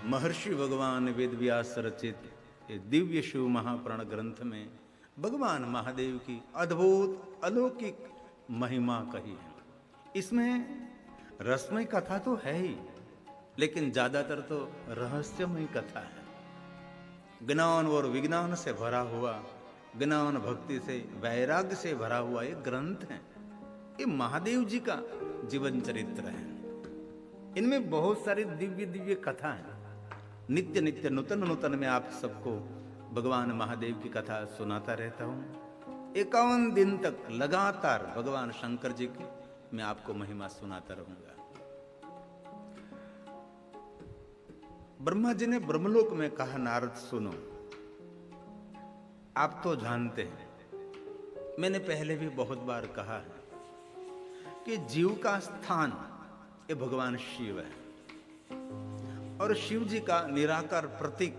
महर्षि भगवान वेद व्यास रचित ये दिव्य शिव महापुराण ग्रंथ में भगवान महादेव की अद्भुत अलौकिक महिमा कही है। इसमें रसमय कथा तो है ही, लेकिन ज्यादातर तो रहस्यमय कथा है। ज्ञान और विज्ञान से भरा हुआ, ज्ञान भक्ति से वैराग्य से भरा हुआ ये ग्रंथ है। ये महादेव जी का जीवन चरित्र है। इनमें बहुत सारी दिव्य दिव्य कथा है। नित्य नित्य नूतन नूतन में आप सबको भगवान महादेव की कथा सुनाता रहता हूँ। 51 दिन तक लगातार भगवान शंकर जी की मैं आपको महिमा सुनाता रहूंगा। ब्रह्मा जी ने ब्रह्मलोक में कहा, नारद सुनो, आप तो जानते हैं, मैंने पहले भी बहुत बार कहा है कि जीव का स्थान ये भगवान शिव है और शिव जी का निराकार प्रतीक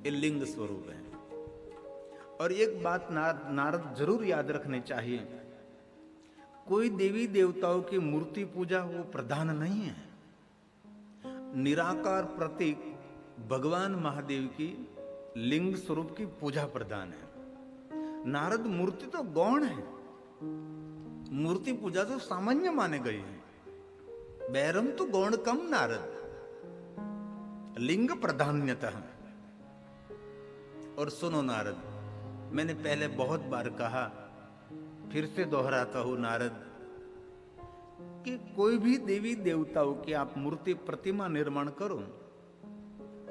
ये लिंग स्वरूप है। और एक बात नारद जरूर याद रखनी चाहिए, कोई देवी देवताओं की मूर्ति पूजा वो प्रधान नहीं है। निराकार प्रतीक भगवान महादेव की लिंग स्वरूप की पूजा प्रधान है। नारद मूर्ति तो गौण है, मूर्ति पूजा तो सामान्य माने गई है। बैरम तो गौण कम नारद, लिंग प्राधान्यतः। और सुनो नारद, मैंने पहले बहुत बार कहा, फिर से दोहराता हूं नारद, कि कोई भी देवी देवताओं की आप मूर्ति प्रतिमा निर्माण करो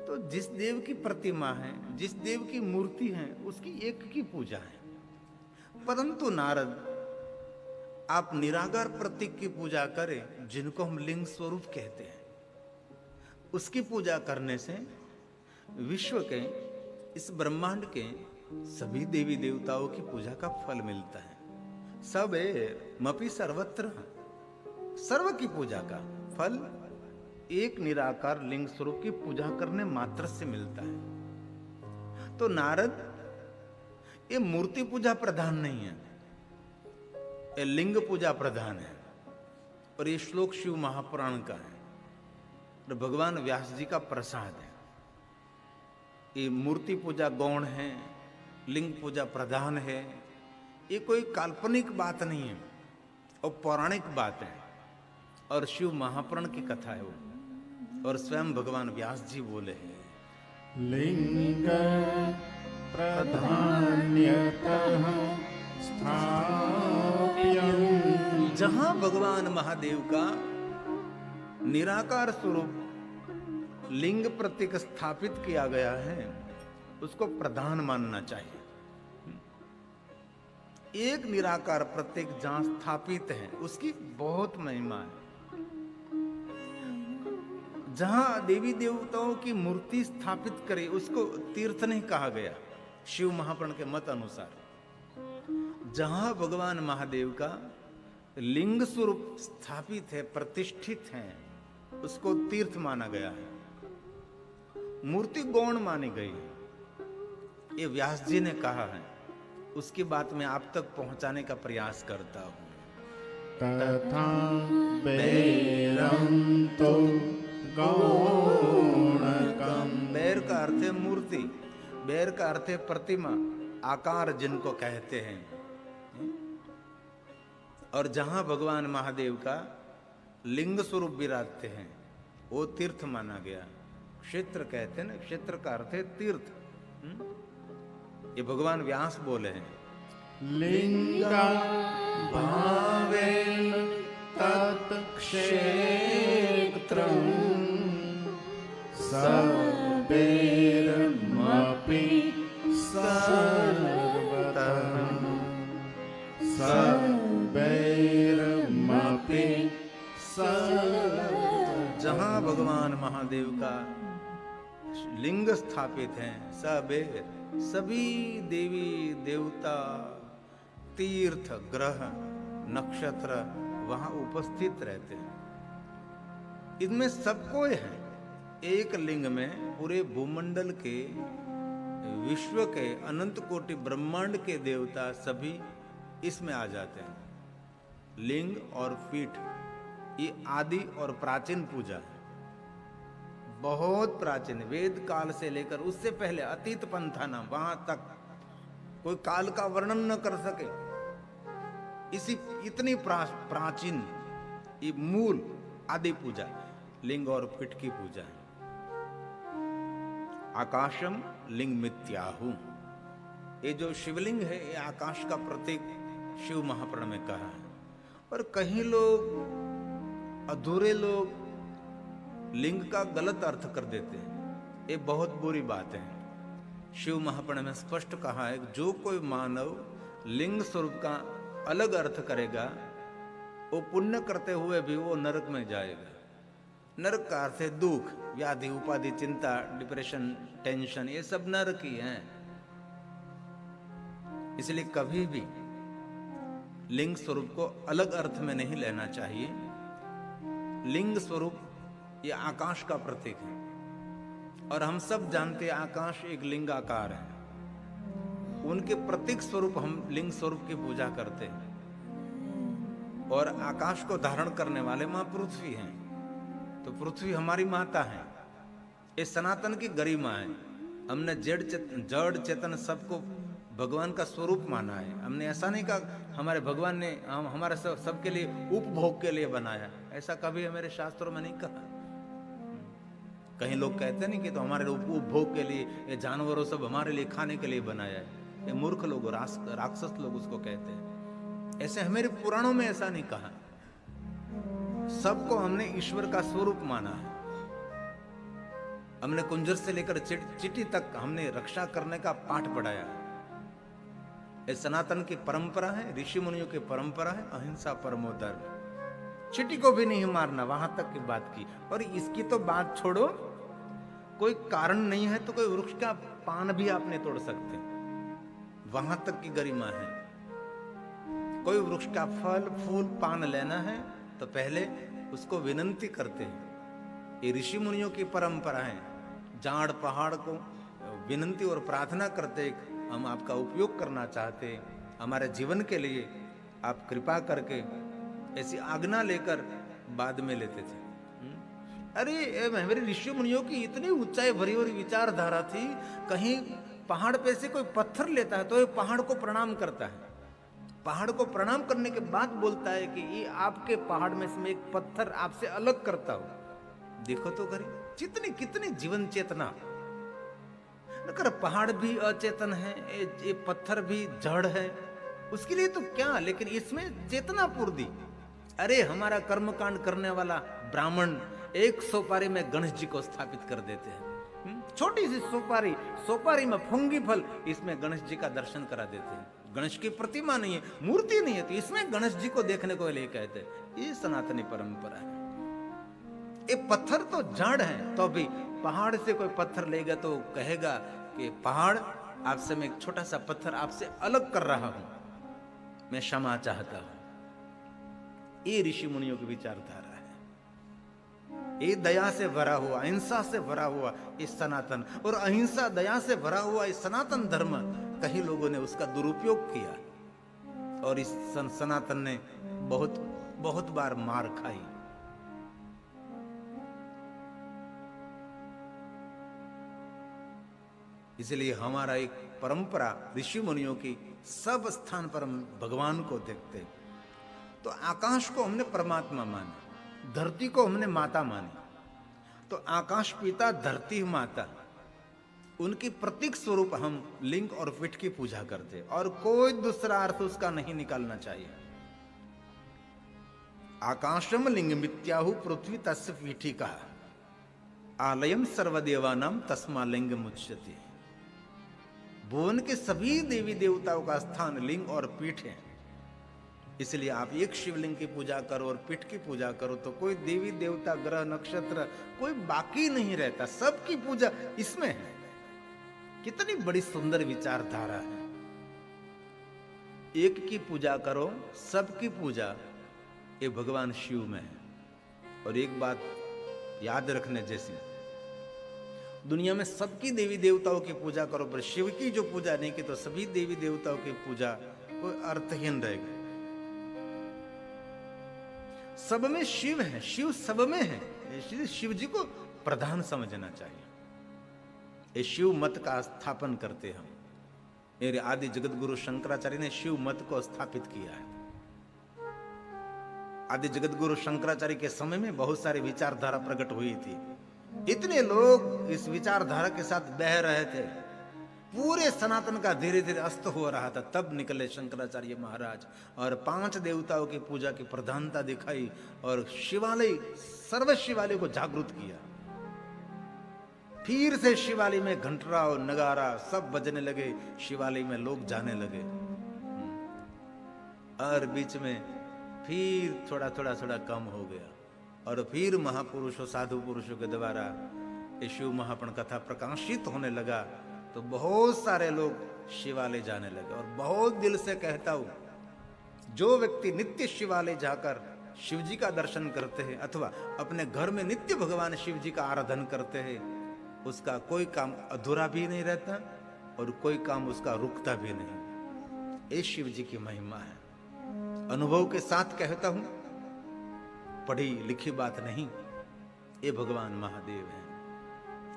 तो जिस देव की प्रतिमा है, जिस देव की मूर्ति है, उसकी एक की पूजा है। परंतु नारद, आप निराकार प्रतीक की पूजा करें, जिनको हम लिंग स्वरूप कहते हैं, उसकी पूजा करने से विश्व के, इस ब्रह्मांड के सभी देवी देवताओं की पूजा का फल मिलता है। सब मपि सर्वत्र, सर्व की पूजा का फल एक निराकार लिंग स्वरूप की पूजा करने मात्र से मिलता है। तो नारद, ये मूर्ति पूजा प्रधान नहीं है, ये लिंग पूजा प्रधान है। और ये श्लोक शिव महापुराण का है और भगवान व्यास जी का प्रसाद है। ये मूर्ति पूजा गौण है, लिंग पूजा प्रधान है। ये कोई काल्पनिक बात नहीं है और पौराणिक बात है और शिव महापुराण की कथा है वो। और स्वयं भगवान व्यास जी बोले हैं, लिंग प्रधान्यतः स्थाप्यं। जहां भगवान महादेव का निराकार स्वरूप लिंग प्रतीक स्थापित किया गया है, उसको प्रधान मानना चाहिए। एक निराकार प्रतीक जहां स्थापित है, उसकी बहुत महिमा है। जहां देवी देवताओं की मूर्ति स्थापित करे, उसको तीर्थ नहीं कहा गया शिव महापुराण के मत अनुसार। जहां भगवान महादेव का लिंग स्वरूप स्थापित है, प्रतिष्ठित है, उसको तीर्थ माना गया है, मूर्ति गौण मानी गई है। ये व्यास जी ने कहा है, उसकी बात मैं आप तक पहुंचाने का प्रयास करता हूं। तथा बैरं तो गौणकम्। बैर का अर्थ है मूर्ति, बैर का अर्थ है प्रतिमा, आकार जिनको कहते हैं। और जहां भगवान महादेव का लिंग स्वरूप विराजते हैं, वो तीर्थ माना गया। क्षेत्र कहते हैं ना, क्षेत्र का अर्थ है तीर्थ। ये भगवान व्यास बोले हैं, लिंगा भावेन तत् क्षेत्रं सबैरमपि सर्वतः सबैरमपि सर्वतः। जहां भगवान महादेव का लिंग स्थापित है, सबैर, सभी देवी देवता, तीर्थ, ग्रह, नक्षत्र वहां उपस्थित रहते हैं। इनमें सब कोई है। एक लिंग में पूरे भूमंडल के, विश्व के, अनंत कोटि ब्रह्मांड के देवता सभी इसमें आ जाते हैं। लिंग और पीठ ये आदि और प्राचीन पूजा है। बहुत प्राचीन, वेद काल से लेकर उससे पहले अतीत पंथाना, वहां तक कोई काल का वर्णन न कर सके। इसी इतनी प्राचीन ये मूल आदि पूजा लिंग और पीठ की पूजा है। आकाशम लिंग मित्याहु, ये जो शिवलिंग है ये आकाश का प्रतीक शिव महापुराण में कहा है। और कहीं लोग, अधूरे लोग लिंग का गलत अर्थ कर देते हैं, ये बहुत बुरी बात है। शिव महापुराण में स्पष्ट कहा है कि जो कोई मानव लिंग स्वरूप का अलग अर्थ करेगा वो पुण्य करते हुए भी वो नरक में जाएगा। नरक का अर्थ है दुख, व्याधि, उपाधि, चिंता, डिप्रेशन, टेंशन, ये सब नरक ही हैं। इसलिए कभी भी लिंग स्वरूप को अलग अर्थ में नहीं लेना चाहिए। लिंग स्वरूप ये आकाश का प्रतीक है और हम सब जानते हैं आकाश एक लिंग आकार है। उनके प्रतीक स्वरूप हम लिंग स्वरूप की पूजा करते हैं। और आकाश को धारण करने वाले मां पृथ्वी हैं, तो पृथ्वी हमारी माता है। ये सनातन की गरिमा है। हमने जड़ चेतन सबको भगवान का स्वरूप माना है। हमने ऐसा नहीं कहा हमारे भगवान ने हमारे सबके लिए उपभोग के लिए बनाया, ऐसा कभी हमारे शास्त्रों में नहीं कहा। कहीं लोग कहते नहीं कि तो हमारे उपभोग के लिए, ये जानवरों सब हमारे लिए खाने के लिए बनाया है। ये मूर्ख लोग, राक्षस लोग उसको कहते हैं। ऐसे हमारे पुराणों में ऐसा नहीं कहा। सबको हमने ईश्वर का स्वरूप माना है। हमने कुंजर से लेकर चिट्ठी तक हमने रक्षा करने का पाठ पढ़ाया है। ये सनातन की परंपरा है, ऋषि मुनियों की परंपरा है, अहिंसा परमो धर्म। चिट्ठी को भी नहीं मारना, वहां तक की बात की। और इसकी तो बात छोड़ो, कोई कारण नहीं है तो कोई वृक्ष का पान भी आप नहीं तोड़ सकते, वहां तक की गरिमा है। कोई वृक्ष का फल, फूल, पान लेना है तो पहले उसको विनंती करते हैं। ये ऋषि मुनियों की परंपरा है। जाड़ पहाड़ को विनंती और प्रार्थना करते, हम आपका उपयोग करना चाहते हैं, हमारे जीवन के लिए आप कृपा करके, ऐसी आज्ञा लेकर बाद में लेते थे। अरे मेरे ऋषि मुनियों की इतनी ऊंचाई भरी और विचारधारा थी, कहीं पहाड़ पे से कोई पत्थर लेता है तो ये पहाड़ को प्रणाम करता है। पहाड़ को प्रणाम करने के बाद बोलता है कि ये आपके पहाड़ में से मैं एक पत्थर आपसे अलग करता हूं। देखो तो करी कितनी जीवन चेतना। अगर पहाड़ भी अचेतन है, ये पत्थर भी जड़ है, उसके लिए तो क्या, लेकिन इसमें चेतना पूर्ति। अरे हमारा कर्मकांड करने वाला ब्राह्मण एक सोपारी में गणेश जी को स्थापित कर देते हैं। छोटी सी सोपारी में फुंगी फल, इसमें गणेश जी का दर्शन करा देते हैं। गणेश की प्रतिमा नहीं है, मूर्ति नहीं है, तो इसमें गणेश जी को देखने को लिए कहते हैं। ये सनातनी परंपरा है। ये पत्थर तो जड़ है, तो भी पहाड़ से कोई पत्थर लेगा तो कहेगा कि पहाड़ आपसे मैं एक छोटा सा पत्थर आपसे अलग कर रहा हूं, मैं क्षमा चाहता हूं। ये ऋषि मुनियों की विचारधारा है। ये दया से भरा हुआ, अहिंसा से भरा हुआ इस सनातन, और अहिंसा दया से भरा हुआ इस सनातन धर्म, कई लोगों ने उसका दुरुपयोग किया और इस सनातन ने बहुत बार मार खाई। इसलिए हमारा एक परंपरा ऋषि मुनियों की, सब स्थान पर हम भगवान को देखते। तो आकाश को हमने परमात्मा माना, धरती को हमने माता मानी। तो आकाश पिता, धरती माता, उनकी प्रतीक स्वरूप हम लिंग और पीठ की पूजा करते, और कोई दूसरा अर्थ उसका नहीं निकालना चाहिए। आकाशम लिंग मित्याहु पृथ्वी तस्य पीठिका आलयम सर्वदेवानाम तस्मा लिंग मुच्यते। भुवन के सभी देवी देवताओं का स्थान लिंग और पीठ है। इसलिए आप एक शिवलिंग की पूजा करो और पीठ की पूजा करो तो कोई देवी देवता, ग्रह, नक्षत्र कोई बाकी नहीं रहता, सबकी पूजा इसमें है। कितनी बड़ी सुंदर विचारधारा है। एक की पूजा करो, सबकी पूजा, ये भगवान शिव में है। और एक बात याद रखने जैसी, दुनिया में सबकी देवी देवताओं की पूजा करो, पर शिव की जो पूजा नहीं की तो सभी देवी देवताओं की पूजा कोई अर्थहीन रहेगी। सब में शिव है, शिव सब में है। इसलिए शिव जी को प्रधान समझना चाहिए। ये शिव मत का स्थापन करते हम। मेरे आदि जगत गुरु शंकराचार्य ने शिव मत को स्थापित किया है। आदि जगत गुरु शंकराचार्य के समय में बहुत सारी विचारधारा प्रकट हुई थी। इतने लोग इस विचारधारा के साथ बह रहे थे, पूरे सनातन का धीरे धीरे अस्त हो रहा था। तब निकले शंकराचार्य महाराज और 5 देवताओं की पूजा की प्रधानता दिखाई और शिवालय, सर्व शिवालय को जागृत किया। फिर से शिवालय में घंटरा और नगारा सब बजने लगे, शिवालय में लोग जाने लगे। और बीच में फिर थोड़ा कम हो गया और फिर महापुरुषों, साधु पुरुषों के द्वारा ये शिव महापुराण कथा प्रकाशित होने लगा तो बहुत सारे लोग शिवालय जाने लगे। और बहुत दिल से कहता हूं, जो व्यक्ति नित्य शिवालय जाकर शिव जी का दर्शन करते हैं अथवा अपने घर में नित्य भगवान शिव जी का आराधन करते हैं, उसका कोई काम अधूरा भी नहीं रहता और कोई काम उसका रुकता भी नहीं। ये शिव जी की महिमा है। अनुभव के साथ कहता हूं, पढ़ी लिखी बात नहीं, ये भगवान महादेव है।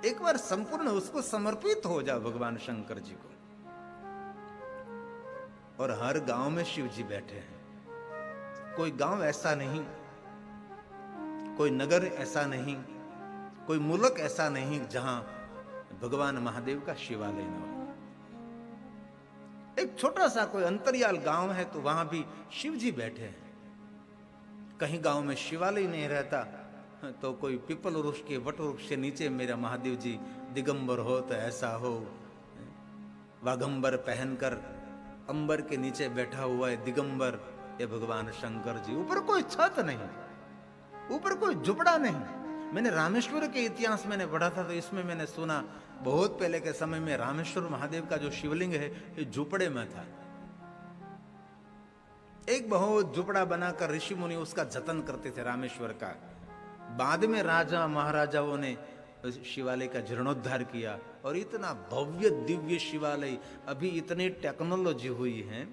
एक बार संपूर्ण उसको समर्पित हो जाओ भगवान शंकर जी को। और हर गांव में शिव जी बैठे हैं। कोई गांव ऐसा नहीं, कोई नगर ऐसा नहीं, कोई मुल्क ऐसा नहीं जहां भगवान महादेव का शिवालय न हो। एक छोटा सा कोई अंतरियाल गांव है तो वहां भी शिव जी बैठे हैं। कहीं गांव में शिवालय नहीं रहता तो कोई पीपल वृक्ष के वट वृक्ष के नीचे मेरा महादेव जी दिगंबर हो तो ऐसा हो, वागंबर पहनकर अंबर के नीचे बैठा हुआ है दिगंबर, ये भगवान शंकर जी। ऊपर कोई छत नहीं, ऊपर कोई झुपड़ा नहीं। मैंने रामेश्वर के इतिहास मैंने पढ़ा था तो इसमें मैंने सुना बहुत पहले के समय में रामेश्वर महादेव का जो शिवलिंग है ये झुपड़े में था। एक बहुत झुपड़ा बनाकर ऋषि मुनि उसका जतन करते थे रामेश्वर का। बाद में राजा महाराजाओं ने शिवालय का जीर्णोद्धार किया और इतना भव्य दिव्य शिवालय, अभी इतनी टेक्नोलॉजी हुई है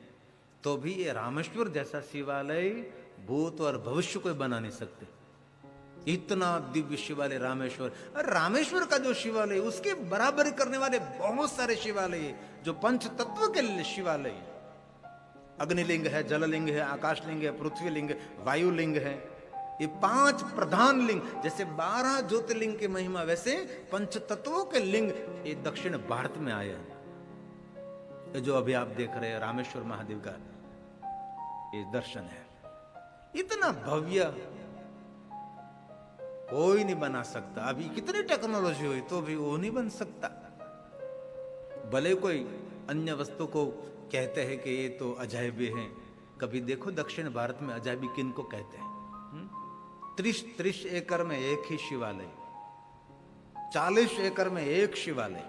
तो भी ये रामेश्वर जैसा शिवालय भूत और भविष्य को बना नहीं सकते। इतना दिव्य शिवालय रामेश्वर। और रामेश्वर का जो शिवालय उसके बराबरी करने वाले बहुत सारे शिवालय जो पंच तत्व के शिवालय, अग्निलिंग है, जललिंग है, आकाशलिंग है, पृथ्वीलिंग, वायुलिंग है। ये 5 प्रधान लिंग, जैसे 12 ज्योतिर्लिंग की महिमा वैसे पंच तत्वों के लिंग ये दक्षिण भारत में आए हैं। ये जो अभी आप देख रहे हैं रामेश्वर महादेव का ये दर्शन है, इतना भव्य कोई नहीं बना सकता। अभी कितनी टेक्नोलॉजी हुई तो भी वो नहीं बन सकता। भले कोई अन्य वस्तु को कहते हैं कि ये तो अजायबी हैं, कभी देखो दक्षिण भारत में अजायबी किन को कहते हैं। 30 एकड़ में एक ही शिवालय, 40 एकड़ में एक शिवालय।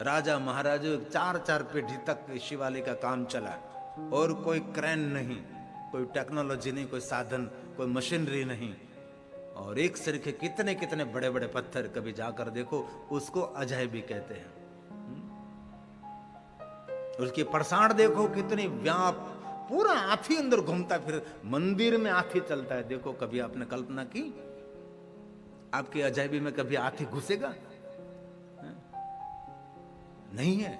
राजा महाराजा 4 पीढ़ी तक शिवालय का काम चला और कोई क्रेन नहीं, कोई टेक्नोलॉजी नहीं, कोई साधन, कोई मशीनरी नहीं। और एक सिर के कितने कितने बड़े बड़े पत्थर, कभी जाकर देखो, उसको अजायबी कहते हैं। उसकी परसाण देखो कितनी व्याप, पूरा हाथी अंदर घूमता फिर, मंदिर में हाथी चलता है। देखो कभी आपने कल्पना की आपकी अजायबी में कभी हाथी घुसेगा? नहीं है।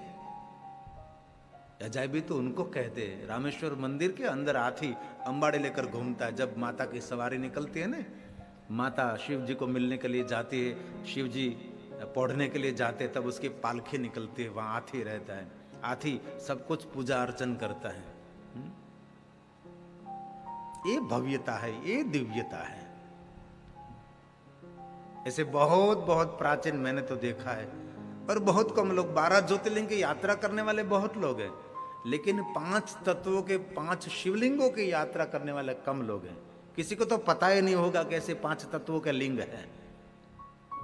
अजायबी तो उनको कहते हैं। रामेश्वर मंदिर के अंदर हाथी अंबाड़े लेकर घूमता है। जब माता की सवारी निकलती है ना, माता शिव जी को मिलने के लिए जाती है, शिव जी पौढ़ने के लिए जाते हैं, तब उसकी पालखी निकलती है, वहां हाथी रहता है। हाथी सब कुछ पूजा अर्चन करता है। ये भव्यता है, ये दिव्यता है। ऐसे बहुत बहुत प्राचीन मैंने तो देखा है, पर बहुत कम लोग। 12 ज्योतिर्लिंग की यात्रा करने वाले बहुत लोग हैं, लेकिन 5 तत्वों के 5 शिवलिंगों की यात्रा करने वाले कम लोग हैं। किसी को तो पता ही नहीं होगा कि ऐसे 5 तत्वों के लिंग हैं,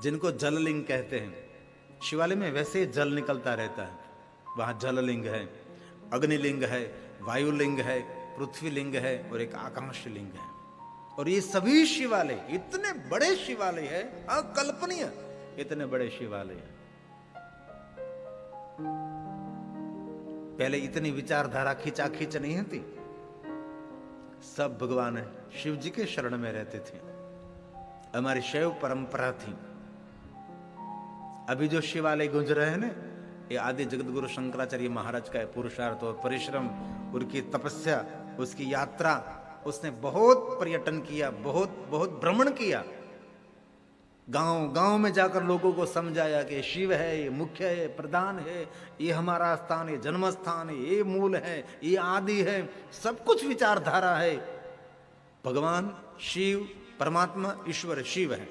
जिनको जल लिंग कहते हैं। शिवालय में वैसे जल निकलता रहता है, वहां जल लिंग है, अग्निलिंग है, वायुलिंग है, पृथ्वी लिंग है और एक आकाश लिंग है। और ये सभी शिवालय इतने बड़े शिवालय है, अकल्पनीय इतने बड़े शिवालय है। पहले इतनी विचारधारा खींचा खींच नहीं थी, सब भगवान शिव जी के शरण में रहते थे। हमारी शैव परंपरा थी। अभी जो शिवालय गुंज रहे हैं ना, ये आदि जगत गुरु शंकराचार्य महाराज का पुरुषार्थ और परिश्रम, उनकी तपस्या, उसकी यात्रा, उसने बहुत पर्यटन किया, बहुत भ्रमण किया, गांव गांव में जाकर लोगों को समझाया कि शिव है, ये मुख्य है, प्रधान है, ये हमारा स्थान है, जन्म स्थान है, ये मूल है, ये आदि है, सब कुछ विचारधारा है। भगवान शिव, परमात्मा, ईश्वर शिव है,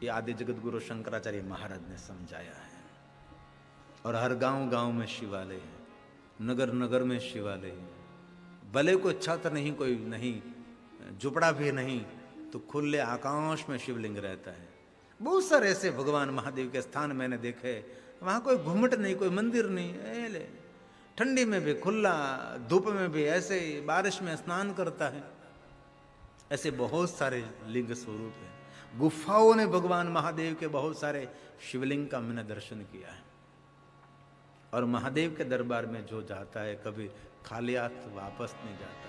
ये आदि जगत गुरु शंकराचार्य महाराज ने समझाया है। और हर गांव गांव में शिवालय है, नगर नगर में शिवालय है। भले कोई छत नहीं, कोई नहीं, झुपड़ा भी नहीं, तो खुले आकाश में शिवलिंग रहता है। बहुत सारे ऐसे भगवान महादेव के स्थान मैंने देखे, वहां कोई घुमट नहीं, कोई मंदिर नहीं, ठंडी में भी खुला, धूप में भी ऐसे, बारिश में स्नान करता है। ऐसे बहुत सारे लिंग स्वरूप है। गुफाओं ने भगवान महादेव के बहुत सारे शिवलिंग का मैंने दर्शन किया है। और महादेव के दरबार में जो जाता है कभी खाली हाथ वापस नहीं जाता।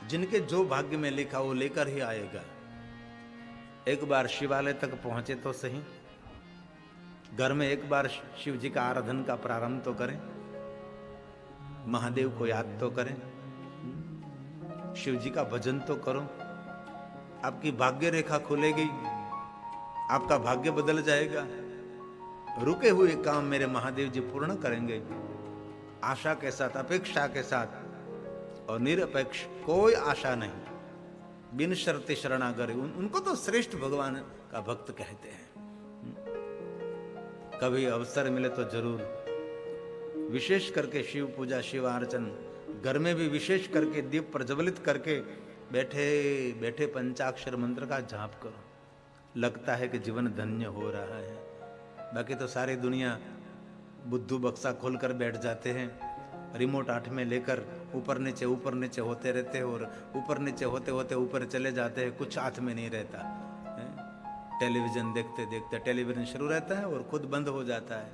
जिनके जो भाग्य में लिखा वो लेकर ही आएगा। एक बार शिवालय तक पहुंचे तो सही, घर में एक बार शिव जी का आराधन का प्रारंभ तो करें, महादेव को याद तो करें, शिव जी का भजन तो करो। आपकी भाग्य रेखा खुलेगी, आपका भाग्य बदल जाएगा। रुके हुए काम मेरे महादेव जी पूर्ण करेंगे, आशा के साथ, अपेक्षा के साथ, और निरपेक्ष, कोई आशा नहीं, बिन शर्त शरणागति। उनको तो श्रेष्ठ भगवान का भक्त कहते हैं। कभी अवसर मिले तो जरूर, विशेष करके शिव पूजा, शिव अर्चन, घर में भी विशेष करके दीप प्रज्वलित करके बैठे बैठे पंचाक्षर मंत्र का जाप करो। लगता है कि जीवन धन्य हो रहा है। बाकी तो सारी दुनिया बुद्धू बक्सा खोलकर बैठ जाते हैं, रिमोट हाथ में लेकर ऊपर नीचे होते रहते हैं, और ऊपर नीचे होते होते ऊपर चले जाते हैं, कुछ हाथ में नहीं रहता है। टेलीविजन देखते देखते टेलीविजन शुरू रहता है और खुद बंद हो जाता है।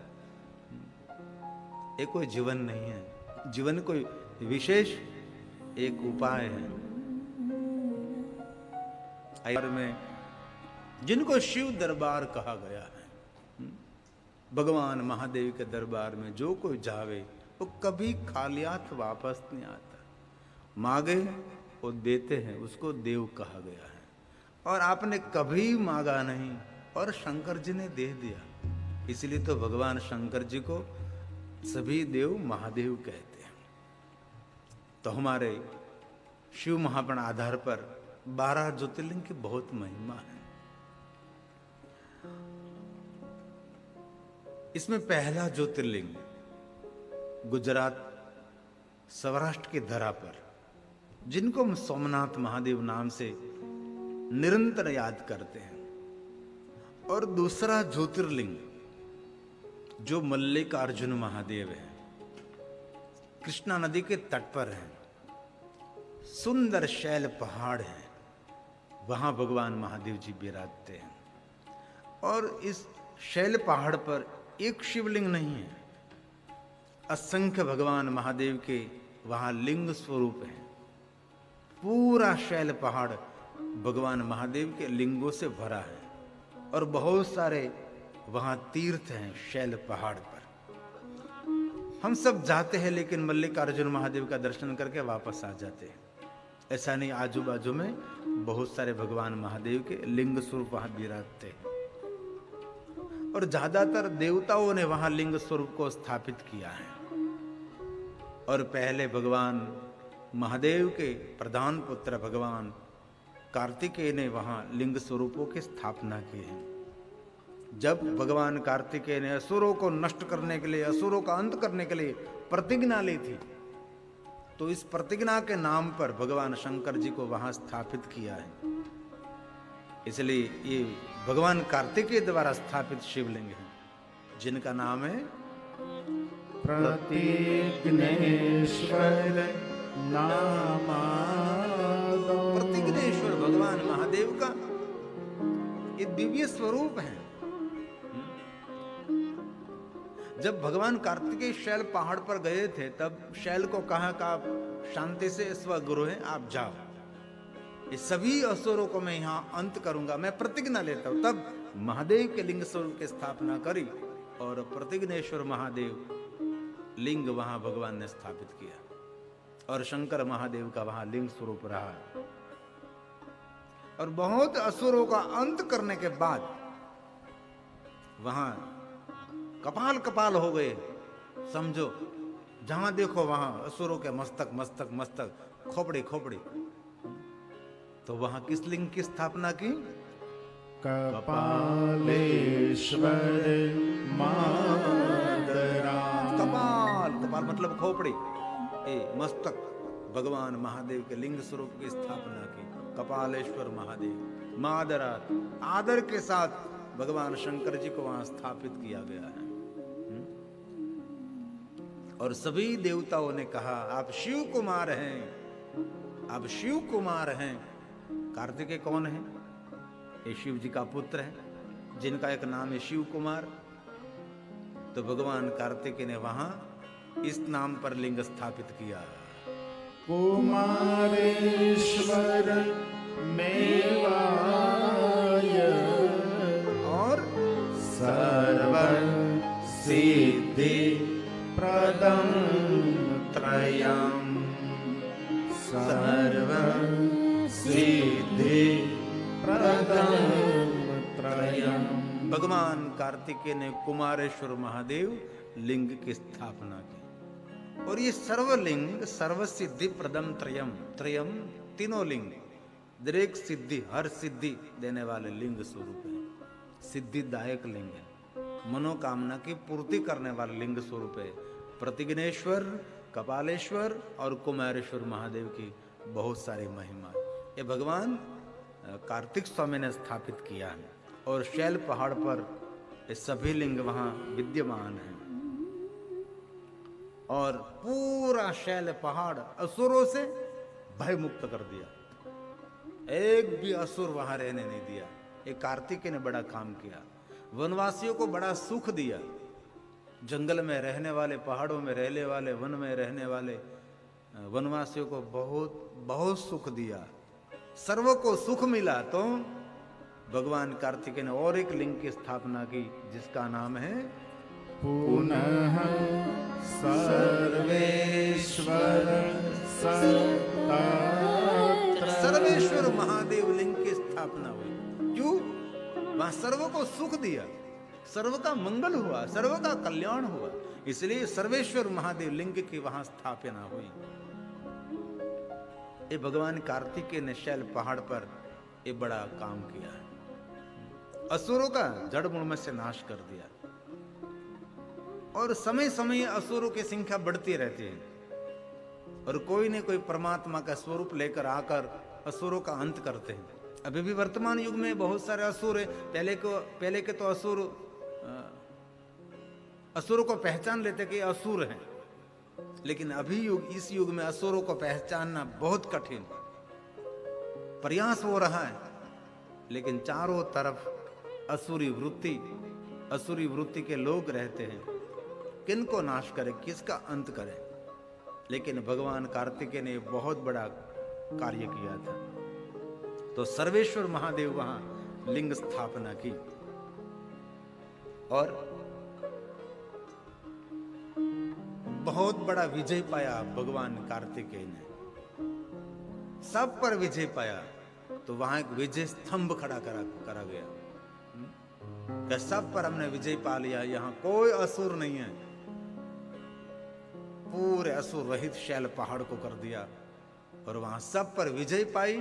ये कोई जीवन नहीं है। जीवन कोई विशेष एक उपाय है। में जिनको शिव दरबार कहा गया है, भगवान महादेव के दरबार में जो कोई जावे वो कभी खाली हाथ वापस नहीं आता। मांगे वो देते हैं, उसको देव कहा गया है। और आपने कभी मांगा नहीं और शंकर जी ने दे दिया, इसलिए तो भगवान शंकर जी को सभी देव महादेव कहते हैं। तो हमारे शिव महापुराण आधार पर 12 ज्योतिर्लिंग की बहुत महिमा है। इसमें पहला ज्योतिर्लिंग गुजरात सौराष्ट्र की धरा पर, जिनको हम सोमनाथ महादेव नाम से निरंतर याद करते हैं। और दूसरा ज्योतिर्लिंग जो मल्लिकार्जुन महादेव है, कृष्णा नदी के तट पर है, सुंदर शैल पहाड़ है, वहां भगवान महादेव जी विराजते हैं। और इस शैल पहाड़ पर एक शिवलिंग नहीं है, असंख्य भगवान महादेव के वहां लिंग स्वरूप है। पूरा शैल पहाड़ भगवान महादेव के लिंगों से भरा है। और बहुत सारे वहां तीर्थ हैं शैल पहाड़ पर। हम सब जाते हैं लेकिन मल्लिकार्जुन महादेव का दर्शन करके वापस आ जाते हैं। ऐसा नहीं, आजू बाजू में बहुत सारे भगवान महादेव के लिंग स्वरूप वहां विराजते हैं। और ज्यादातर देवताओं ने वहां लिंग स्वरूप को स्थापित किया है। और पहले भगवान महादेव के प्रधान पुत्र भगवान कार्तिकेय ने वहां लिंग स्वरूपों की स्थापना की है। जब भगवान कार्तिकेय ने असुरों को नष्ट करने के लिए, असुरों का अंत करने के लिए प्रतिज्ञा ली थी, तो इस प्रतिज्ञा के नाम पर भगवान शंकर जी को वहां स्थापित किया है। इसलिए ये भगवान कार्तिकेय द्वारा स्थापित शिवलिंग है, जिनका नाम है प्रतिज्ञेश्वर नामादो। प्रतिज्ञेश्वर भगवान महादेव का ये दिव्य स्वरूप है। जब भगवान कार्तिकेय शैल पहाड़ पर गए थे, तब शैल को कहा कि आप शांति से स्वगुरु हैं, आप जाओ। ये सभी असुरों को मैं यहाँ अंत करूंगा, मैं प्रतिज्ञा लेता हूं। तब महादेव के लिंग स्वरूप की स्थापना करी और प्रतिज्ञेश्वर महादेव लिंग वहां भगवान ने स्थापित किया और शंकर महादेव का वहां लिंग स्वरूप रहा। और बहुत असुरों का अंत करने के बाद वहां कपाल कपाल हो गए, समझो जहां देखो वहां असुरों के मस्तक मस्तक मस्तक खोपड़ी खोपड़ी। तो वहां किस लिंग की स्थापना की? कपालेश्वर मादरा। कपाल, कपाल मतलब खोपड़ी, मस्तक, भगवान महादेव के लिंग स्वरूप की स्थापना की। कपालेश्वर महादेव, मादरा, आदर के साथ भगवान शंकर जी को वहां स्थापित किया गया है। और सभी देवताओं ने कहा आप शिव कुमार हैं, आप शिव कुमार हैं। कार्तिकेय कौन है? ये शिव जी का पुत्र है जिनका एक नाम है शिव कुमार। तो भगवान कार्तिकेय ने वहां इस नाम पर लिंग स्थापित किया। कुमारेश्वर मेवाय और सर्व सिद्धि प्रदम त्रयम्। सर्व सिद्धि प्रदम त्रयम्। भगवान कार्तिकेय ने कुमारेश्वर महादेव लिंग की स्थापना की। और ये सर्वलिंग सर्व सिद्धि प्रदम त्रयम, त्रयम तीनों लिंग, दरेक सिद्धि, हर सिद्धि देने वाले लिंग स्वरूप है। सिद्धिदायक लिंग है, मनोकामना की पूर्ति करने वाले लिंग स्वरूप है। प्रतिज्ञेश्वर, कपालेश्वर और कुमारेश्वर महादेव की बहुत सारी महिमा। ये भगवान कार्तिक स्वामी ने स्थापित किया है। और शैल पहाड़ पर ये सभी लिंग वहां विद्यमान हैं। और पूरा शैल पहाड़ असुरों से भय मुक्त कर दिया, एक भी असुर वहां रहने नहीं दिया। ये कार्तिकेय ने बड़ा काम किया, वनवासियों को बड़ा सुख दिया। जंगल में रहने वाले, पहाड़ों में रहने वाले, वन में रहने वाले वनवासियों को बहुत बहुत सुख दिया, सर्व को सुख मिला। तो भगवान कार्तिकेय ने और एक लिंग की स्थापना की जिसका नाम है पुनः सर्वेश्वर सत्तात्र। सर्वेश्वर महादेव लिंग की स्थापना हुई। क्यों? वहां सर्व को सुख दिया, सर्व का मंगल हुआ, सर्व का कल्याण हुआ, इसलिए सर्वेश्वर महादेव लिंग की वहां स्थापना हुई। ये भगवान कार्तिकेय ने शैल पहाड़ पर ये बड़ा काम किया है, असुरों का जड़ मूल में से नाश कर दिया। और समय समय असुरों की संख्या बढ़ती रहती है और कोई न कोई परमात्मा का स्वरूप लेकर आकर असुरों का अंत करते हैं। अभी भी वर्तमान युग में बहुत सारे असुर है। पहले के तो असुरों को पहचान लेते कि असुर हैं, लेकिन अभी इस युग में असुरों को पहचानना बहुत कठिन, प्रयास हो रहा है। लेकिन चारों तरफ असुरी वृत्ति के लोग रहते हैं। किनको नाश करें, किसका अंत करें? लेकिन भगवान कार्तिकेय ने बहुत बड़ा कार्य किया था। तो सर्वेश्वर महादेव वहां लिंग स्थापना की और बहुत बड़ा विजय पाया भगवान कार्तिकेय ने, सब पर विजय पाया। तो वहां एक विजय स्तंभ खड़ा करा गया कि सब पर हमने विजय पा लिया, यहां कोई असुर नहीं है। पूरे असुर रहित शैल पहाड़ को कर दिया और वहां सब पर विजय पाई।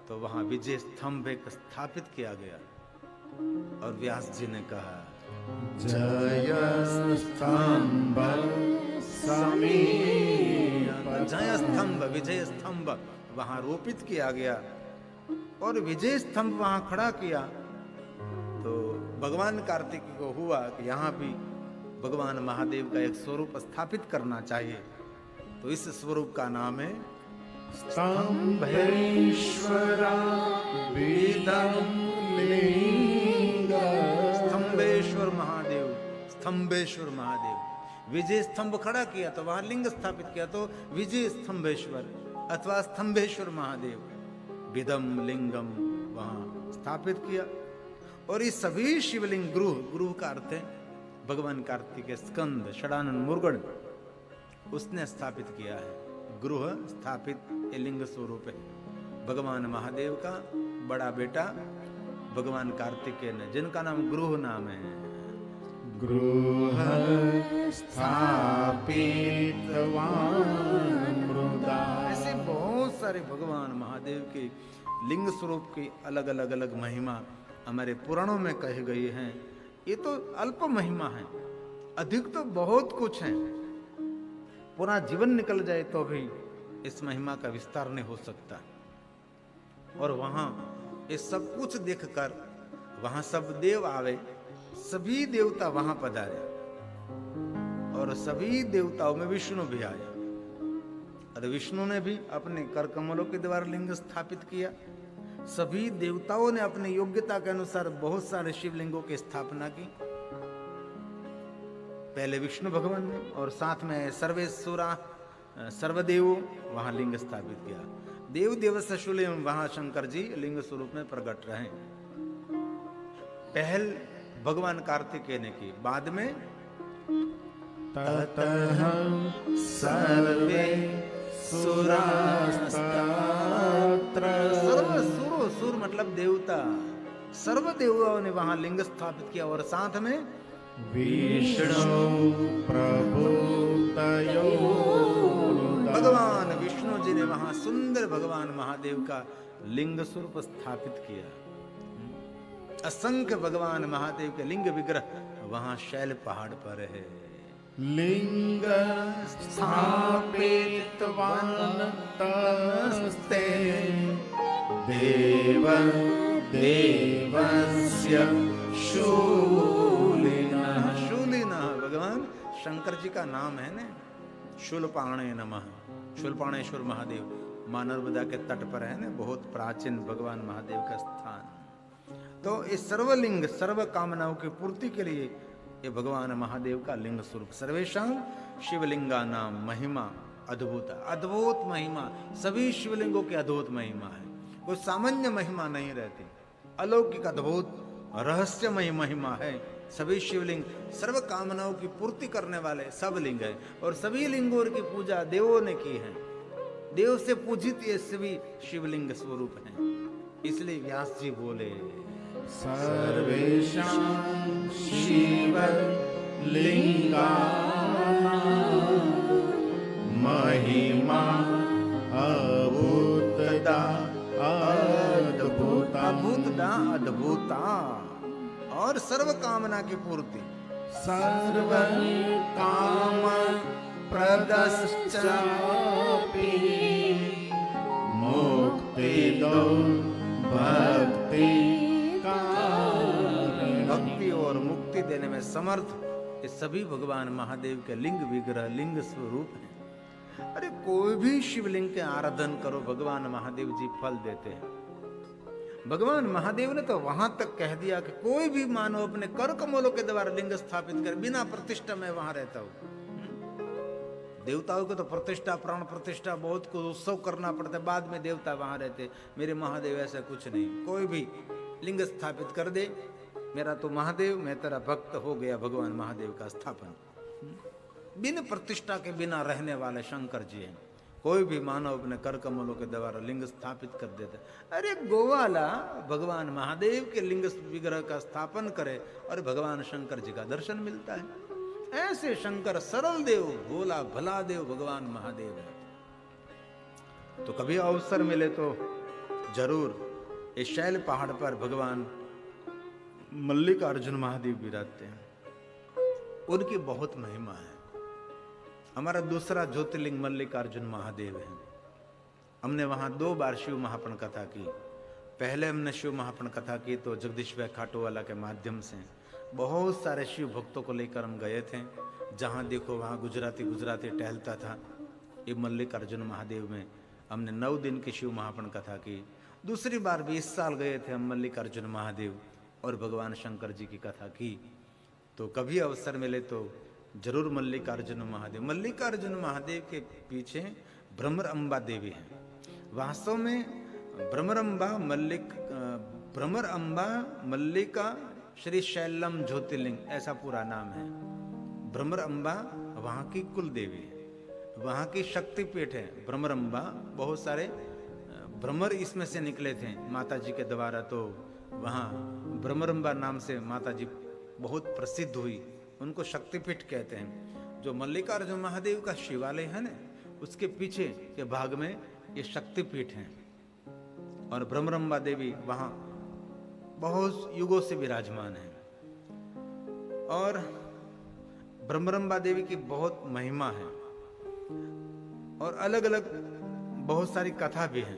तो वहां विजय स्तंभ एक स्थापित किया गया और व्यास जी ने कहा जय स्तंभ समीप। जय स्तंभ, विजय स्तंभ वहां रोपित किया गया और विजय स्तंभ वहां खड़ा किया। तो भगवान कार्तिकेय को हुआ कि यहाँ भी भगवान महादेव का एक स्वरूप स्थापित करना चाहिए। तो इस स्वरूप का नाम है स्तंभेश्वरा विदं लिंग। स्तंभेश्वर महादेव, स्तंभेश्वर महादेव विजय स्तंभ खड़ा किया तो वहां लिंग स्थापित किया, तो विजय स्तंभेश्वर अथवा स्तंभेश्वर महादेव। विदम लिंगम वहां स्थापित किया। और ये सभी शिवलिंग गुरु का अर्थ है भगवान कार्तिक स्कंद षडानंद मुरुगन, उसने स्थापित किया है। गृह स्थापित ये लिंग स्वरूप है भगवान महादेव का बड़ा बेटा भगवान कार्तिकेय ने, जिनका नाम गृह नाम है। गृह स्थापितवान् मृदा। ऐसे बहुत सारे भगवान महादेव के लिंग स्वरूप की अलग अलग महिमा हमारे पुराणों में कही गई हैं। ये तो अल्प महिमा है, अधिक तो बहुत कुछ है। पूरा जीवन निकल जाए तो भी इस महिमा का विस्तार नहीं हो सकता। और वहां ये सब कुछ देखकर वहां सब देव आवे, सभी देवता वहां पधारे और सभी देवताओं में विष्णु भी आए। और विष्णु ने भी अपने कर कमलों के द्वारा लिंग स्थापित किया। सभी देवताओं ने अपनी योग्यता के अनुसार बहुत सारे शिवलिंगों की स्थापना की। पहले विष्णु भगवान ने और साथ में सर्वेश्वरा सर्वदेव वहां लिंग स्थापित किया। देव देवस्य शूलिम वहां शंकर जी लिंग स्वरूप में प्रकट रहे। पहल भगवान कार्तिकेय ने की, बाद में ततः सर्वे सुरास्त्र। सुर मतलब देवता, सर्व देवताओं ने वहां लिंग स्थापित किया। और साथ में विष्णु प्रभुतयो भगवान विष्णु जी ने वहां सुंदर भगवान महादेव का लिंग स्वरूप स्थापित किया। असंख्य भगवान महादेव के लिंग विग्रह वहां शैल पहाड़ पर है। लिंग स्थापितवान् तस्ते देव देवस्य शूलिनः। शूलिनः भगवान शंकर जी का नाम है ना। शूलपाणे नमः, शूलपाणेश्वर महादेव मां नर्मदा के तट पर है ना, बहुत प्राचीन भगवान महादेव का स्थान। तो इस सर्वलिंग सर्व कामनाओं की पूर्ति के लिए ये भगवान महादेव का लिंग स्वरूप। सर्वेशां शिवलिंगा नाम महिमा अद्भुत, अद्भुत महिमा। सभी शिवलिंगों की अद्भुत महिमा है, कोई सामान्य महिमा नहीं रहती, अलौकिक अद्भुत रहस्यमय महिमा है। सभी शिवलिंग सर्व कामनाओं की पूर्ति करने वाले सब लिंग है। और सभी लिंगों की पूजा देवों ने की है। देव से पूजित ये सभी शिवलिंग स्वरूप हैं। इसलिए व्यास जी बोले सर्वेषां शिवलिंगानां महिमा अभूतदा अद्भुता। अभूतदा अद्भुता और सर्व कामना की पूर्ति। सर्व काम प्रदश्चापि मुक्तिदो भक्ति भक्ति और मुक्ति देने में समर्थ ये सभी भगवान महादेव के लिंग विग्रह लिंग स्वरूप हैं। अरे कोई भी शिवलिंग के आराधन करो, भगवान महादेव जी फल देते हैं। भगवान महादेव ने तो वहां तक कह दिया कि कोई भी मानव अपने कर कमलों के द्वारा लिंग स्थापित कर, बिना प्रतिष्ठा में वहां रहता हूं। देवताओं को तो प्रतिष्ठा प्राण प्रतिष्ठा बहुत कुछ उत्सव करना पड़ता है, बाद में देवता वहां रहते। मेरे महादेव ऐसा कुछ नहीं, कोई भी लिंग स्थापित कर दे, मेरा तो महादेव, मैं तेरा भक्त हो गया। भगवान महादेव का स्थापन बिन प्रतिष्ठा के बिना रहने वाले शंकर जी हैं। कोई भी मानव अपने कर कमलों के द्वारा लिंग स्थापित कर देता। अरे गोवाला भगवान महादेव के लिंग विग्रह का स्थापन करे और भगवान शंकर जी का दर्शन मिलता है। ऐसे शंकर सरल देव, भोला भला देव भगवान महादेव है। तो कभी अवसर मिले तो जरूर इस शैल पहाड़ पर भगवान मल्लिकार्जुन महादेव विराजते हैं। उनकी बहुत महिमा है। हमारा दूसरा ज्योतिर्लिंग मल्लिकार्जुन महादेव है। हमने वहां 2 बार शिव महापण कथा की। पहले हमने शिव महापण कथा की तो जगदीश भाई खाटूवाला के माध्यम से बहुत सारे शिव भक्तों को लेकर हम गए थे। जहां देखो वहां गुजराती टहलता था। ये मल्लिकार्जुन महादेव में हमने 9 दिन की शिव महापण कथा की। दूसरी बार भी इस साल गए थे हम मल्लिकार्जुन महादेव और भगवान शंकर जी की कथा की। तो कभी अवसर मिले तो जरूर मल्लिकार्जुन महादेव के पीछे भ्रमर अम्बा देवी है। वास्तव में भ्रमर अम्बा मल्लिका श्री शैलम ज्योतिर्लिंग, ऐसा पूरा नाम है। भ्रमर अम्बा वहाँ की कुल देवी है, वहाँ की शक्तिपीठ है भ्रमर अम्बा। बहुत सारे भ्रमर इसमें से निकले थे माता जी के द्वारा, तो वहाँ भ्रमर अम्बा नाम से माता जी बहुत प्रसिद्ध हुई, उनको शक्तिपीठ कहते हैं। जो मल्लिकार्जुन महादेव का शिवालय है ना, उसके पीछे के भाग में ये शक्तिपीठ हैं, और भ्रमरंबा देवी वहाँ बहुत युगों से विराजमान है। और भ्रमरंबा देवी की बहुत महिमा है, और अलग अलग बहुत सारी कथा भी है।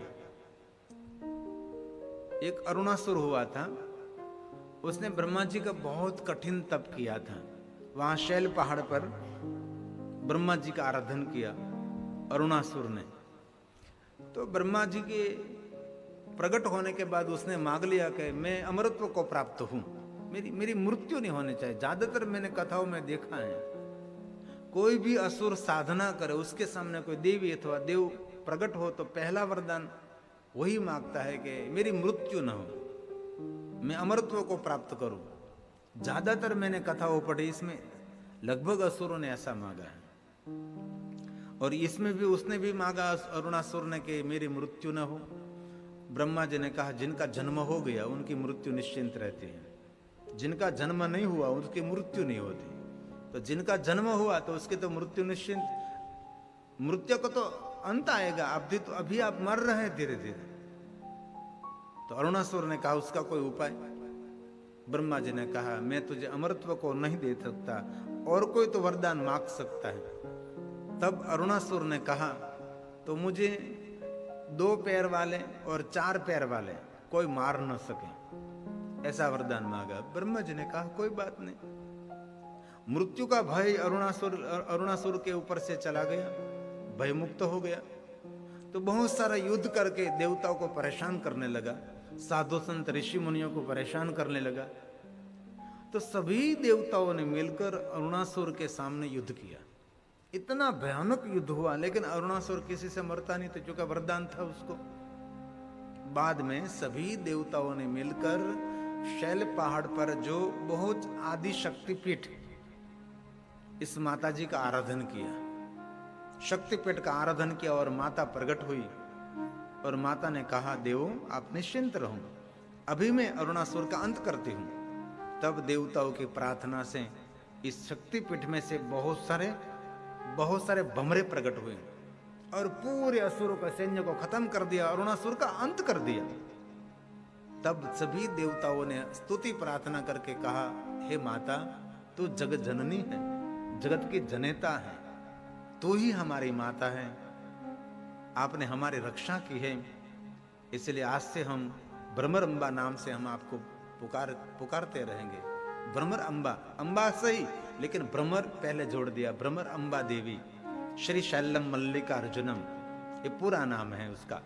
एक अरुणासुर हुआ था, उसने ब्रह्मा जी का बहुत कठिन तप किया था। वहां शैल पहाड़ पर ब्रह्मा जी का आराधन किया अरुणासुर ने। तो ब्रह्मा जी के प्रकट होने के बाद उसने मांग लिया कि मैं अमरत्व को प्राप्त हूं, मेरी मृत्यु नहीं होनी चाहिए। ज्यादातर मैंने कथाओं में देखा है, कोई भी असुर साधना करे, उसके सामने कोई देवी अथवा देव प्रकट हो तो पहला वरदान वही मांगता है कि मेरी मृत्यु न हो, मैं अमरत्व को प्राप्त करूं। ज्यादातर मैंने कथाओं पढ़ी, इसमें लगभग असुरों ने ऐसा मांगा है। और इसमें भी उसने भी मांगा अरुणासुर ने कि मेरी मृत्यु न हो। ब्रह्मा जी ने कहा जिनका जन्म हो गया उनकी मृत्यु निश्चिंत रहती है, जिनका जन्म नहीं हुआ उसकी मृत्यु नहीं होती। तो जिनका जन्म हुआ तो उसकी तो मृत्यु निश्चिंत, मृत्यु को तो अंत आएगा, अभी आप मर रहे हैं धीरे धीरे। तो अरुणासुर ने कहा उसका कोई उपाय। ब्रह्मा जी ने कहा मैं तुझे अमरत्व को नहीं दे सकता, और कोई तो वरदान मांग सकता है। तब अरुणासुर ने कहा तो मुझे 2 पैर वाले और 4 पैर वाले कोई मार न सके, ऐसा वरदान मांगा। ब्रह्मा जी ने कहा कोई बात नहीं। मृत्यु का भय अरुणासुर के ऊपर से चला गया, भय मुक्त हो गया। तो बहुत सारा युद्ध करके देवताओं को परेशान करने लगा, साधु संत ऋषि मुनियों को परेशान करने लगा। तो सभी देवताओं ने मिलकर अरुणासुर के सामने युद्ध किया। इतना भयानक युद्ध हुआ, लेकिन अरुणासुर किसी से मरता नहीं था, क्योंकि वरदान था उसको। बाद में सभी देवताओं ने मिलकर शैल पहाड़ पर जो बहुत आदि शक्तिपीठ, इस माता जी का आराधन किया, शक्तिपीठ का आराधन किया, और माता प्रकट हुई। और माता ने कहा देवों आप निश्चिंत रहो, अभी मैं अरुणासुर का अंत करती हूं। तब देवताओं की प्रार्थना से इस शक्तिपीठ में से बहुत सारे भमरे प्रकट हुए, और पूरे असुरों का सैन्य को खत्म कर दिया, अरुणासुर का अंत कर दिया। तब सभी देवताओं ने स्तुति प्रार्थना करके कहा हे माता, तू जगत जननी है, जगत की जनेता है, तू ही हमारी माता है, आपने हमारी रक्षा की है, इसलिए आज से हम भ्रमर अम्बा नाम से हम आपको पुकारते रहेंगे। भ्रमर अम्बा, अम्बा सही, लेकिन भ्रमर पहले जोड़ दिया, भ्रमर अम्बा देवी श्री शैलम मल्लिकार्जुनम, ये पूरा नाम है उसका।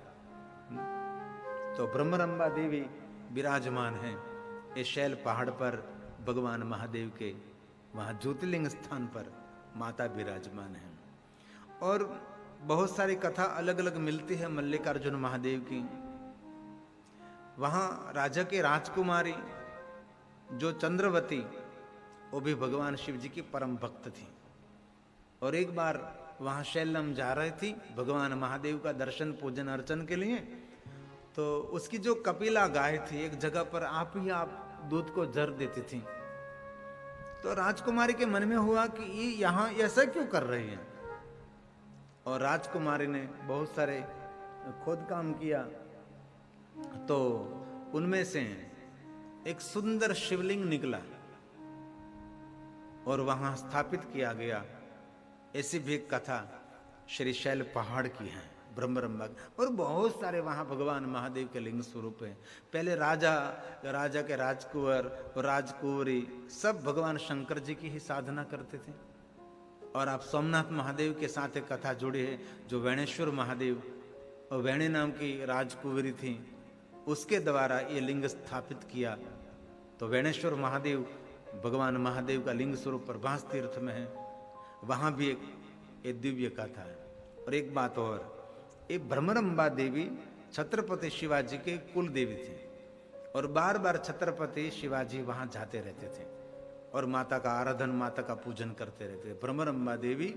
तो भ्रमर अम्बा देवी विराजमान है ये शैल पहाड़ पर, भगवान महादेव के वहाँ ज्योतिर्लिंग स्थान पर माता विराजमान है। और बहुत सारी कथा अलग अलग मिलती है मल्लिकार्जुन महादेव की। वहाँ राजा की राजकुमारी जो चंद्रवती, वो भी भगवान शिव जी की परम भक्त थी। और एक बार वहाँ शैलम जा रही थी भगवान महादेव का दर्शन पूजन अर्चन के लिए, तो उसकी जो कपिला गाय थी एक जगह पर आप दूध को जर देती थी। तो राजकुमारी के मन में हुआ कि ये यहाँ ऐसा क्यों कर रही है। और राजकुमारी ने बहुत सारे खोद काम किया, तो उनमें से एक सुंदर शिवलिंग निकला और वहां स्थापित किया गया। ऐसी भी एक कथा श्री शैल पहाड़ की है ब्रह्मरंबा। और बहुत सारे वहां भगवान महादेव के लिंग स्वरूप है। पहले राजा के राजकुंवर और राजकुंवरी सब भगवान शंकर जी की ही साधना करते थे। और आप सोमनाथ महादेव के साथ एक कथा जुड़ी है, जो वेणेश्वर महादेव और वेणी नाम की राजकुंवरी थी, उसके द्वारा ये लिंग स्थापित किया। तो वेणेश्वर महादेव भगवान महादेव का लिंग स्वरूप प्रभास तीर्थ में है, वहां भी एक दिव्य कथा है। और एक बात और, ये भ्रमरंबा देवी छत्रपति शिवाजी के कुल देवी थे और बार बार छत्रपति शिवाजी वहां जाते रहते थे और माता का आराधन, माता का पूजन करते रहते थे। भ्रमरंबा देवी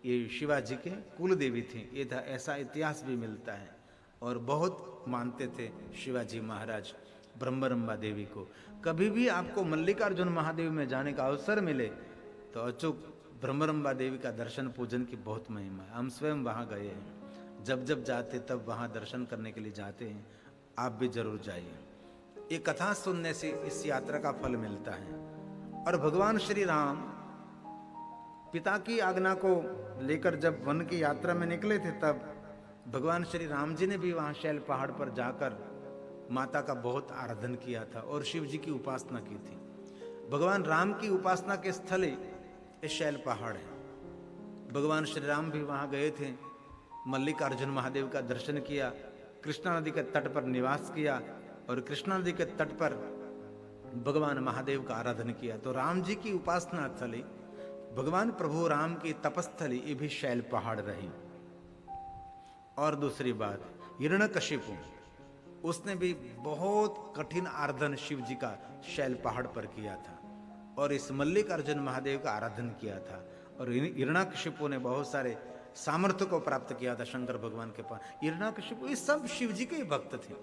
ये शिवाजी के कुल देवी थी, ये था, ऐसा इतिहास भी मिलता है। और बहुत मानते थे शिवाजी महाराज भ्रमरंबा देवी को। कभी भी आपको मल्लिकार्जुन महादेव में जाने का अवसर मिले तो अचूक भ्रमरंबा देवी का दर्शन पूजन की बहुत महिमा है। हम स्वयं वहां गए हैं, जब जब जाते तब वहां दर्शन करने के लिए जाते हैं। आप भी जरूर जाइए। ये कथा सुनने से इस यात्रा का फल मिलता है। और भगवान श्री राम पिता की आज्ञा को लेकर जब वन की यात्रा में निकले थे, तब भगवान श्री राम जी ने भी वहां शैल पहाड़ पर जाकर माता का बहुत आराधन किया था और शिव जी की उपासना की थी। भगवान राम की उपासना के स्थल ये शैल पहाड़ है। भगवान श्री राम भी वहां गए थे, मल्लिकार्जुन महादेव का दर्शन किया, कृष्णा नदी के तट पर निवास किया और कृष्णा नदी के तट पर भगवान महादेव का आराधन किया। तो राम जी की उपासना स्थली, भगवान प्रभु राम की तपस्थली, ये भी शैल पहाड़ रही। और दूसरी बात, हिरण्यकशिपु, उसने भी बहुत कठिन आराधन शिव जी का शैल पहाड़ पर किया था और इस मल्लिकार्जुन महादेव का आराधन किया था। और हिरण्यकशिपु ने बहुत सारे सामर्थ्य को प्राप्त किया था शंकर भगवान के पास। हिरण्यकशिपु ये सब शिव जी के ही भक्त थे।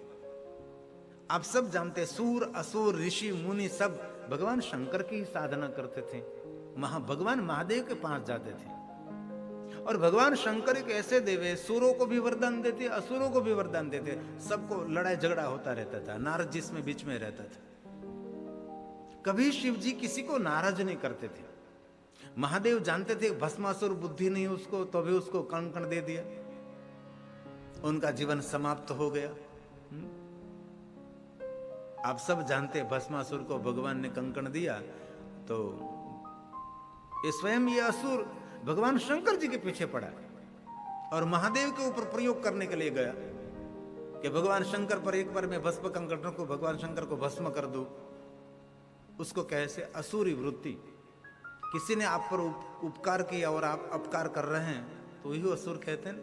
आप सब जानते, सूर असुर ऋषि मुनि सब भगवान शंकर की ही साधना करते थे, भगवान महादेव के पास जाते थे। और भगवान शंकर एक ऐसे देव है, सूरों को भी वरदान देते, असुरों को भी वरदान देते, सबको लड़ाई झगड़ा होता रहता था। नारद जी इसमें बीच में रहता था। कभी शिव जी किसी को नाराज नहीं करते थे। महादेव जानते थे भस्मासुर बुद्धि नहीं उसको, तो भी उसको कण कण दे दिया, उनका जीवन समाप्त हो गया। आप सब जानते भस्मासुर को भगवान ने कंकण दिया, तो ये स्वयं ये असुर भगवान शंकर जी के पीछे पड़ा और महादेव के ऊपर प्रयोग करने के लिए गया कि भगवान शंकर पर एक बार मैं भस्म कंकण रखूं, भगवान शंकर को भस्म कर दूं। उसको कैसे असुरी वृत्ति, किसी ने आप पर उपकार किया और आप अपकार कर रहे हैं तो यही असुर कहते हैं।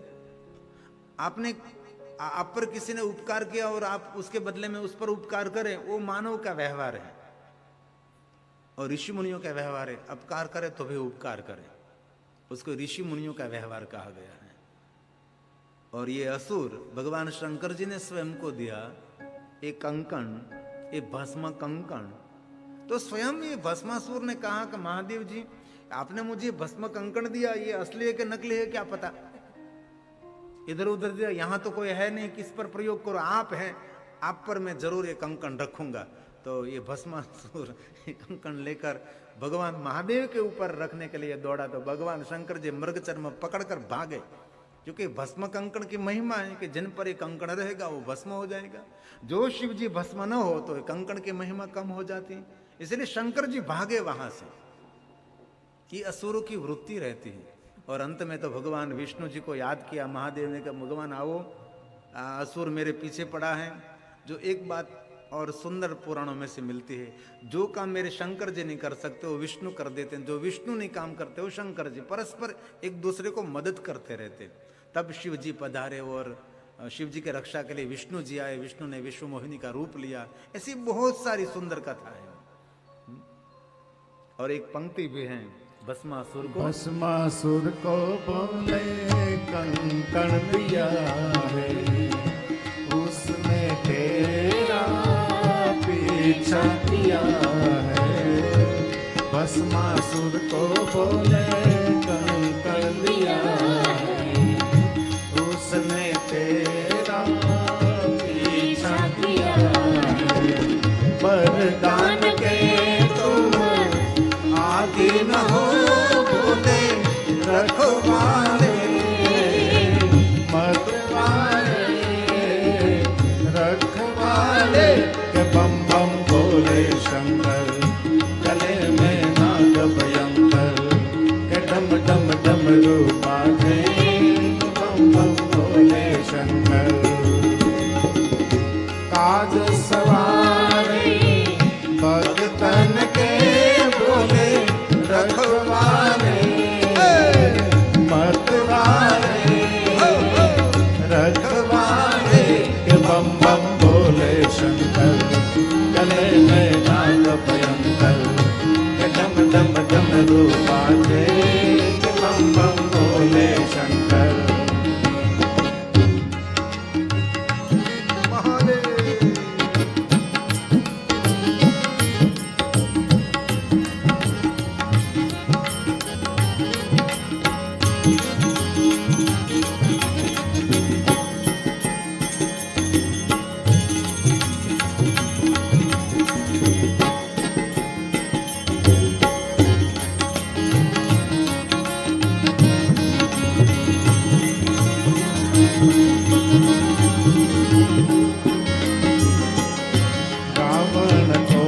आप पर किसी ने उपकार किया और आप उसके बदले में उस पर उपकार करें, वो मानव का व्यवहार है और ऋषि मुनियों का व्यवहार है। अपकार करे तो भी उपकार करे, उसको ऋषि मुनियों का व्यवहार कहा गया है। और ये असुर भगवान शंकर जी ने स्वयं को दिया एक कंकण, एक भस्म कंकण। तो स्वयं ये भस्मासुर ने कहा कि महादेव जी आपने मुझे भस्म कंकण दिया, ये असली है कि नकली है क्या पता, इधर उधर दिया, यहां तो कोई है नहीं, किस पर प्रयोग करो, आप हैं, आप पर मैं जरूर ये कंकण रखूंगा। तो ये भस्मासुर कंकण लेकर भगवान महादेव के ऊपर रखने के लिए दौड़ा, तो भगवान शंकर जी मृग चर्म पकड़कर भागे, क्योंकि भस्म कंकण की महिमा है कि जिन पर ये कंकण रहेगा वो भस्म हो जाएगा। जो शिव जी भस्म न हो तो कंकण की महिमा कम हो जाती है, इसलिए शंकर जी भागे वहां से कि असुरों की वृत्ति रहती है। और अंत में तो भगवान विष्णु जी को याद किया महादेव ने, कहा भगवान आओ, असुर मेरे पीछे पड़ा है। जो एक बात और सुंदर पुराणों में से मिलती है, जो काम मेरे शंकर जी नहीं कर सकते वो विष्णु कर देते हैं, जो विष्णु नहीं काम करते वो शंकर जी, परस्पर एक दूसरे को मदद करते रहते। तब शिव जी पधारे और शिव जी के रक्षा के लिए विष्णु जी आए, विष्णु ने विश्व मोहिनी का रूप लिया। ऐसी बहुत सारी सुंदर कथा है। और एक पंक्ति भी है, भस्मासुर को बोले कंकण दिया है, उसने तेरा पीछा किया है। भस्मासुर को बोले कंकण दिया है, उसने तेरा पीछा किया है। वरदान के तुम आगे न हो बोले रखवाले, मतवाले रखवाले के बम बम बोले शंकर, गले में नाग भयंकर के डम डम डमरू बाजे, बम बम बोले शंकर। काज सवारे भगतन के बोले रखवाले, मतवाले रखवाले डमरू बाजे कि बम बम बोले शंकर। रावण को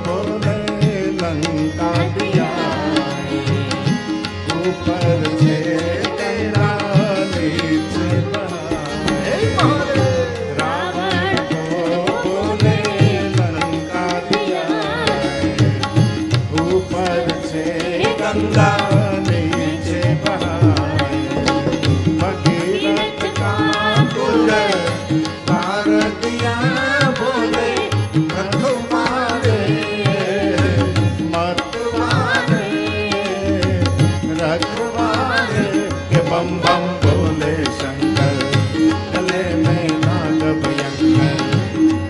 बोले लंका दिया, ऊपर से गंगा नीचे बहाए। रावण को बोले लंका दिया, ऊपर से गंगा नीचे बहाए। भगीरथ का पुल पार दिया, बोले रखवारे मतवारे रखवारे के बम बम बोले शंकर। गले में नाग भयंकर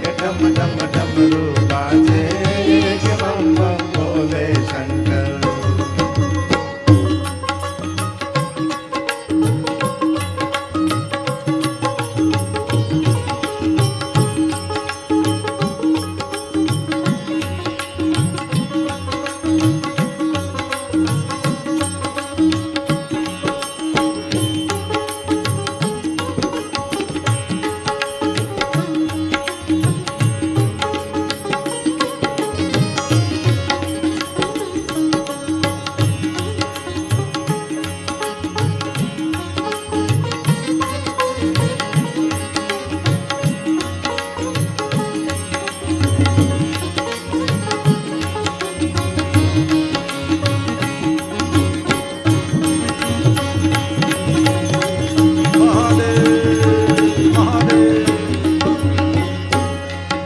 के डम डम डमरू बाजे के बम बम बोले शंकर।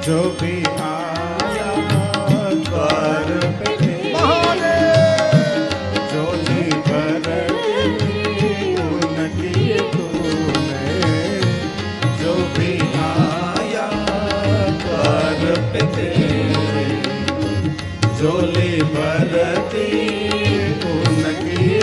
जो भी आया द्वार पे जो जी भरती उनकी तूने। जो भी आया द्वार पे झोली भरती उनकी